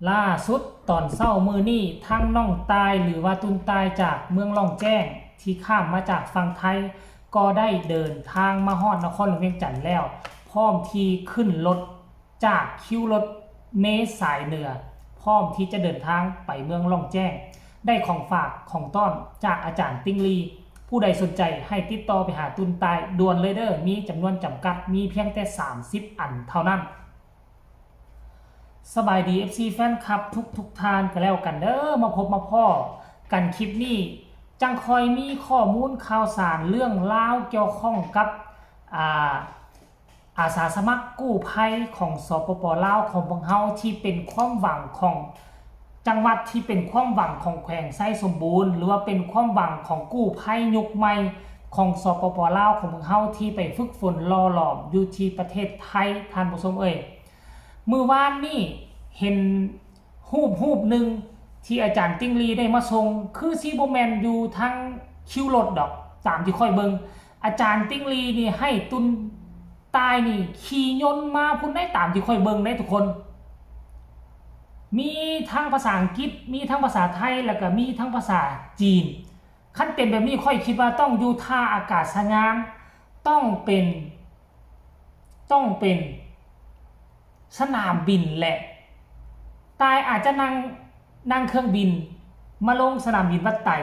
ล่าสุดตอนเศร้ามือนี่ทั้งน้องตายหรือว่าตุนตายจากเมืองล่องแจ้งที่ข้ามมาจากฝั่งไทยก็ได้เดินทางมาฮอดนครหลวงเวียงจันทร์แล้วพร้อมที่ขึ้นรถจากคิวรถเมล์สายเหนือพร้อมที่จะเดินทางไปเมืองล่องแจ้งได้ของฝากของต้อนจากอาจารย์ติ้งลีผู้ใดสนใจให้ติดต่อไปหาตุนตายด่วนเลยเด้อมีจำนวนจำกัดมีเพียงแต่30อันเท่านั้นสบายดี FC แฟนคลับทุกทานกันแล้วกันเด้อมาพบมาพ่อกันคลิปนี้จังคอยมีข้อมูลข่าวสารเรื่องราวเกี่ยวข้องกับอาสาสมัครกู้ภัยของสปป.ลาวของพวกเฮาที่เป็นความหวังของจังหวัดที่เป็นความหวังของแขวงไส้สมบูรณ์หรือว่าเป็นความหวังของกู้ภัยยุคใหม่ของสปป.ลาวของพวกเฮาที่ไปฝึกฝนรอหลอมอยู่ที่ประเทศไทยท่านผู้ชมมือวานนี่เห็นรูปหนึ่งที่อาจารย์ติ้งลีได้มาส่งคือซีโบแมนอยู่ทั้งคิวรถดอกตามที่ค่อยเบิงอาจารย์ติ้งลีนี่ให้ตุนตายนี่ขี่ยนต์มาพุ่นได้ตามที่ค่อยเบิงได้ทุกคนมีทั้งภาษาอังกฤษมีทั้งภาษาไทยแล้วก็มีทั้งภาษาจีนขั้นเต็มแบบนี้ค่อยคิดว่าต้องอยู่ท่าอากาศยานต้องเป็นสนามบินแหละตายอาจจะนั่งเครื่องบินมาลงสนามบินวัดไต่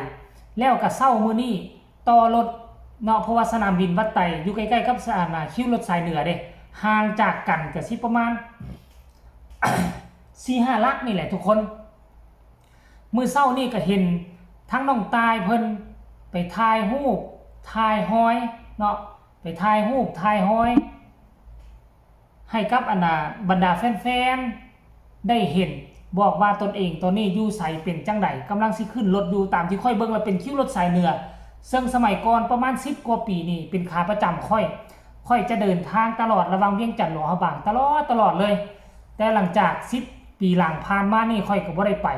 แล้วก็เศร้ามื้อนี้ต่อรถเนาะเพราะว่าสนามบินวัดไต่อยู่ใกล้ๆกับสนามคิวรถสายเหนือเด้ห่างจากกันก็สิประมาณ 4-5 ลักนี่แหละทุกคนมื้อเช้านี่ก็เห็นทั้งน้องตายเพิ่นไปถ่ายรูปถ่ายห้อยเนาะไปถ่ายรูปถ่ายห้อยให้กับบรรดาแฟนๆได้เห็นบอกว่าตนเองตอนนี้อยู่ใส่เป็นจังไดกำลังสิขึ้นรถอยู่ตามที่ค่อยเบิ่งแล้วเป็นคิวรถสายเหนือซึ่งสมัยก่อนประมาณ10กว่าปีนี่เป็นขาประจำค่อยจะเดินทางตลอดระวังเวียงจันทน์หลวงพระบางตลอดเลยแต่หลังจาก10ปีหลังผ่านมานี่ค่อยก็บ่ได้ไป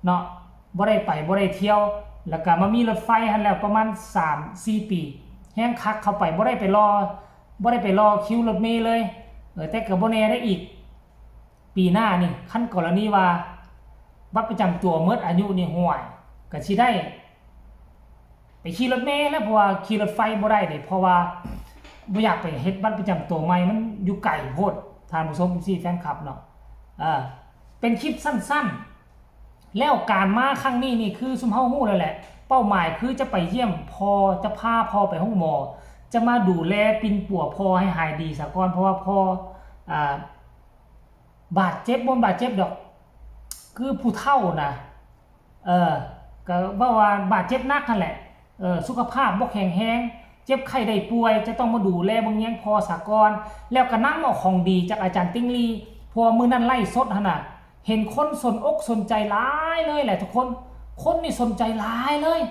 เนาะบ่ได้เที่ยวแล้วก็มามีรถไฟหั่นแล้วประมาณ 3-4 ปีแฮงคักเข้าไปบ่ได้ไปรอคิวรถเมล์เลยแต่ก็บ่แน่ได้อีกปีหน้านี่คันกรณีว่าบัตรประจำตัวหมดอายุนี่ห่วยก็สิได้ไปขี่รถเมล์แล้วเพราะว่าขี่รถไฟบ่ได้เด้เพราะว่าบ่อยากไปเฮ็ดบัตรประจำตัวใหม่มันอยู่ไกลโพดท่านผู้ชมซี่แฟนคลับเนาะเป็นคลิปสั้นๆแล้วการมาครั้งนี้นี่คือซุมเฮาฮู้แล้วแหละเป้าหมายคือจะไปเยี่ยมพ่อจะพาพ่อไปห้องหมอจะมาดูแลปิ่นปัวพ่อให้หายดีซะก่อนเพราะว่าพ่อบาดเจ็บบาดเจ็บดอกคือผู้เฒ่านะก็ว่าบาดเจ็บหนักนั่นแหละสุขภาพบ่แข็งแรงเจ็บไข้ได้ป่วยจะต้องมาดูแลเบิ่งแยงพอสากรแล้วก็นำเอาของดีจากอาจารย์ติ้งลีพอมื้อนั้นไล่สดหั่นน่ะเห็นคนสนอกสนใจหลายเลยแหละทุกคนนี่สนใจหลายเลย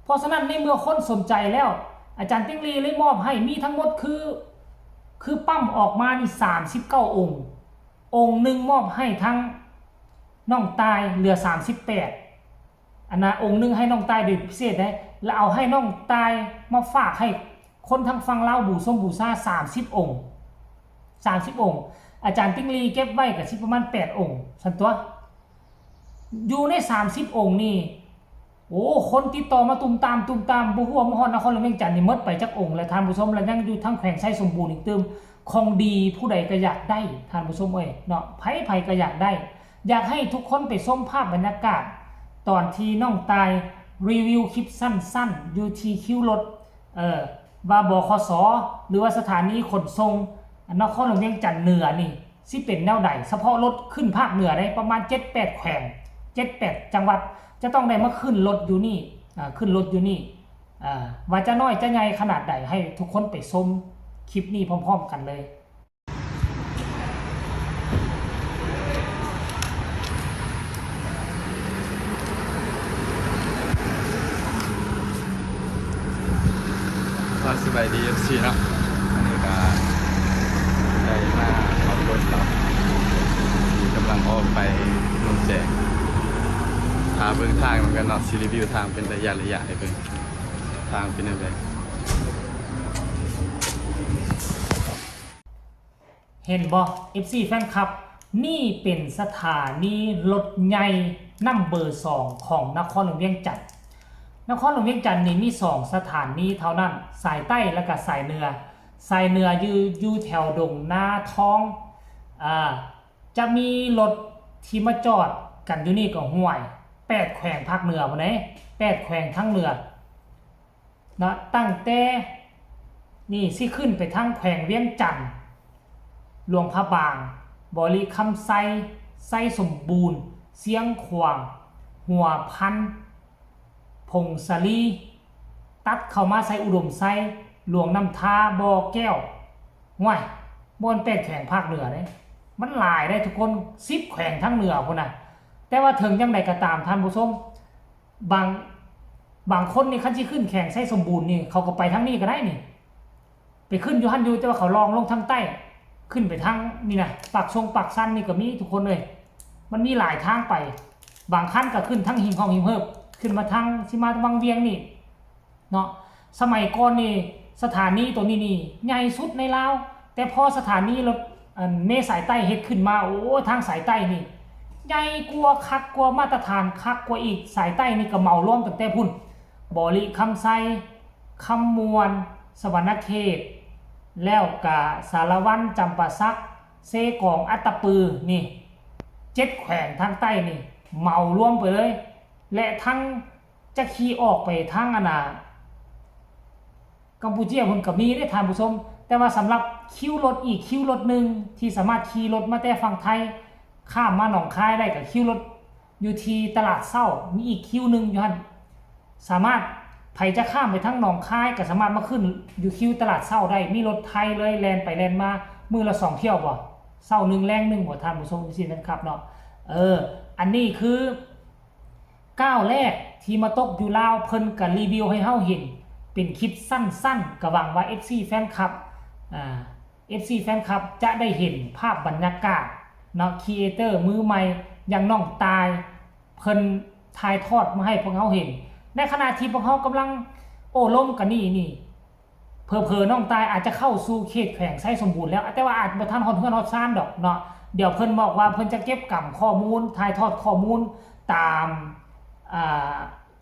เพราะฉะนั้นในเมื่อคนสนใจแล้วอาจารย์ติ้งลีเลยมอบให้มีทั้งหมดคือปั้มออกมานี่39องค์หนึ่งมอบให้ทั้งน้องตายเหลือ38อันนะองค์หนึ่งให้น้องตายโดยพิเศษได้แล้วเอาให้น้องตายมาฝากให้คนทั้งฟังเล่าบูชา30องค์อาจารย์ติ้งลีเก็บไว้กับสิประมาณ8องค์สันตัวอยู่ใน30องค์นี่โอ้คนติดต่อมาตุ่มตามบ่ฮู้ว่ามฮอดนครหลวงเวียงจันทน์นี่หมดไปจักองค์แล้วท่านผู้ชมแล้วยังอยู่ทั้งแขวงไส้สมบูรณ์อีกตึมของดีผู้ใดก็อยากได้ท่านผู้ชมเนาะไผก็อยากได้อยากให้ทุกคนไปชมภาพบรรยากาศตอนที่น้องตายรีวิวคลิปสั้นๆอยู่ที่คิวรถว่าบขสหรือว่าสถานีขนส่งนครหลวงเวียงจันทน์เหนือนี่สิเป็นแนวใดเฉพาะรถขึ้นภาคเหนือได้ประมาณ 7-8 แขวง 7-8 จังหวัดจะต้องได้มาขึ้นรถอยู่นี่ว่าจะน้อยจะใหญ่ขนาดใดให้ทุกคนไปชมคลิปนี้พร้อมๆกันเลยสบายดีสิเนาะอันนี้ก็ได้มาขับรถเรากำลังออกไปลงแจกพาเบิ่งทางเหมือนกันเนาะซีรีวิวทางเป็นระยะให้เบิ่งทางเป็นยังไง เห็นบ่ FC แฟนคลับ นี่เป็นสถานีรถใหญ่นัมเบอร์2ของนครหลวงเวียงจันทน์นครหลวงเวียงจันทน์นี่มี2สถานีเท่านั้นสายใต้และก็สายเหนือสายเหนืออยู่แถวดงนาท้องจะมีรถที่มาจอดกันอยู่นี่ก็ห่วย8แขวงภาคเหนือบ่ได้8แขวงทั้งเหนือนะตั้งแต่นี่สิขึ้นไปทางแขวงเวียงจันทน์หลวงพระบางบริคำไซไซสมบูรณ์เสียงขวางหัวพันพงศลีตัดเข้ามาไซอุดมไซหลวงน้ำทาบ่อแก้วห่วยบน8แขวงภาคเหนือเด้มันหลายได้ทุกคน10แขวงทั้งเหนือพุ่นน่ะแต่ว่าถึงจังไดก็ตามท่านผู้ชมบางคนนี่คันสิขึ้นแข่งไซสมบูรณ์นี่เขาก็ไปทางนี้ก็ได้นี่ไปขึ้นอยู่หั่นอยู่แต่ว่าเขาลองลงทางใต้ขึ้นไปทางนี่นะปากสั้นนี่ก็มีทุกคนเลยมันมีหลายทางไปบางขั้นก็ขึ้นทั้งหิงห้องหิงเฮิบขึ้นมาทางสิมาวังเวียงนี่เนาะสมัยก่อนนี่สถานีตัวนี้นี่ใหญ่สุดในลาวแต่พอสถานีรถเมสายใต้เฮ็ดขึ้นมาโอ้ทางสายใต้นี่ใหญ่กว่าคักกว่ามาตรฐานคักกว่าอีกสายใต้นี่ก็เมาร่วมตั้งแต่พุ่นบริคำไซคำมวลสวรรณเขตแล้วกะสารวันจำปาสักเซกองอัตตปือนี่7แขวงทางใต้นี่เมารวมไปเลยและทั้งจะขี่ออกไปทางกัมพูชีพุ่นก็มีได้ท่านผู้ชมแต่ว่าสำหรับคิวรถอีกคิวรถนึงที่สามารถขี่รถมาแต่ฝั่งไทยข้ามมาหนองคายได้กับคิวรถอยู่ที่ตลาดเศร้ามีอีกคิวนึงอยู่หั่นสามารถไผจะข้ามไปทั้งหนองคายก็สามารถมาขึ้นอยู่คิวตลาดเศร้าได้มีรถไทยเลยแลนไปแลนมามือละ2เที่ยวบ่เศร้านึงแรงนึงบ่ท่านผู้ชมสินะครับเนาะอันนี้คือก้าวแรกที่มาตกอยู่ลาวเพิ่นก็รีวิวให้เฮาเห็นเป็นคลิปสั้นๆก็หวังว่า FC แฟนคลับFC แฟนคลับจะได้เห็นภาพบรรยากาศเนาะครีเอเตอร์มือใหม่อย่างน้องตายเพิ่นถ่ายทอดมาให้พวกเฮาเห็นในขณะที่พวกเขากำลังโอ้ล้มกันนี่เผลอๆน้องตายอาจจะเข้าสู่เขตแขวงไซสมบูรณ์แล้วแต่ว่าอาจบ่ทันฮอดเฮือนฮอดซ่านดอกเนาะเดี๋ยวเพิ่นบอกว่าเพิ่นจะเก็บกำข้อมูลถ่ายทอดข้อมูลตาม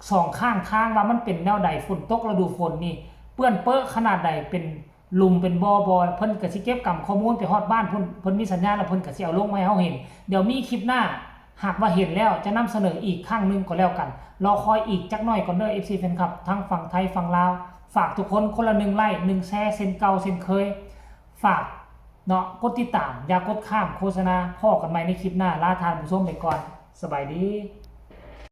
สองข้างทางว่ามันเป็นแนวใดฝนตกฤดูฝนนี่เปื้อนเปื้อขนาดใดเป็นหลุมเป็นบ่อเพิ่นก็สิเก็บกำข้อมูลไปฮอดบ้านเพิ่นมีสัญญาณแล้วเพิ่นก็สิเอาลงมาให้เฮาเห็นเดี๋ยวมีคลิปหน้าหากว่าเห็นแล้วจะนำเสนออีกครั้งนึงก็แล้วกันรอคอยอีกจักหน่อยก่อนเด้อ FC แฟนคลับทั้งฝั่งไทยฝั่งลาวฝากทุกคนคนละ1ไลค์1แชร์เซ็นเก่าเซ็นเคยฝากเนาะกดติดตามอย่ากดข้ามโฆษณาพอกันใหม่ในคลิปหน้าลาท่านผู้ชมไปก่อนสบายดี